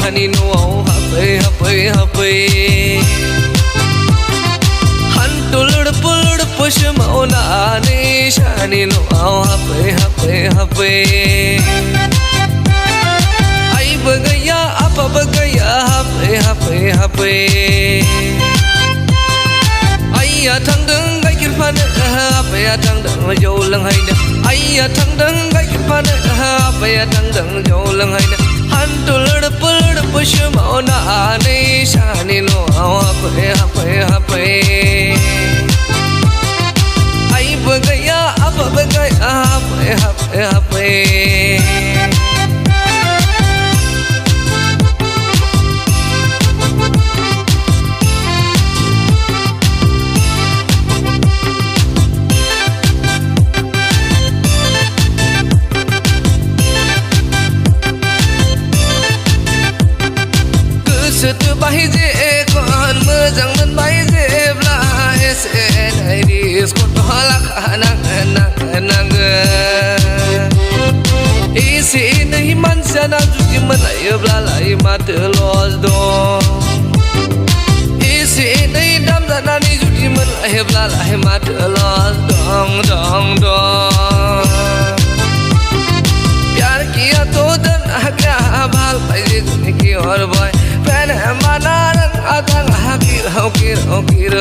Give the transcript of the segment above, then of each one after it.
shani no happy happy happy Hantul pul push mauna ni shani no happy happy happy Ai bagaya apa bagaya happy happy happy Ai thang đứng gai kir phan happy thang đứng jo lang hai ne Ai thang đứng gai kir phan happy thang đứng jo lang hai ne Hantul pul push mauna ni shani no happy happy happy Ai bagaya apa bagaya happy happy happy Setu bahi je kon mejang men bahi je bla esen iris ko halak nang nang nang isi nahi man sana juti man ay bla lai mat los do isi nahi dam sana ni juti man ay bla lai mat los dong dong dong प्यार किया तो दन क्या भाल पैसे की और boy Pen manan adang hakir hakir hakir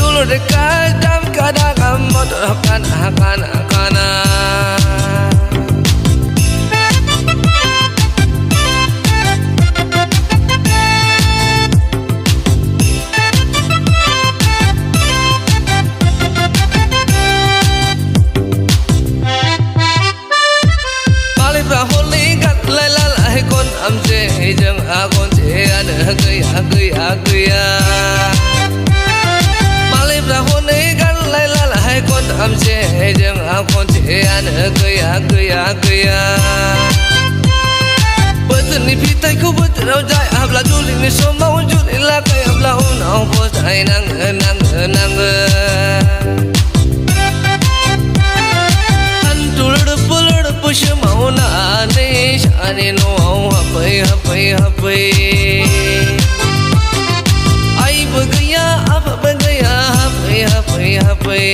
Dulu dekat dam kadang motor kana Am je jang akon je an gaya gaya Malib rahon gan lai la lai kon am je jang akon je an gaya gaya gaya Betul ni pitai ku betul rau jai abla juli ni semua wujud ilah kaya abla unau bos ai nang nang nang Hantul pulur push mauna ni shani no happy happy happy Ai bagaya apa bagaya happy happy happy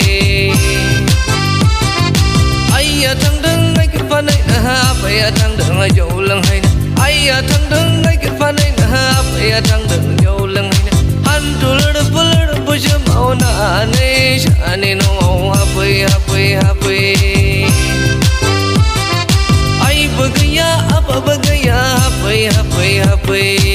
Ai thang đứng ngay cái phan này happy thang đứng jo lang hai Ai thang đứng ngay cái phan này happy thang đứng jo lang hai Hantul pulur push mauna ni shani no happy happy happy Ai bagaya apa bagaya happy happy happy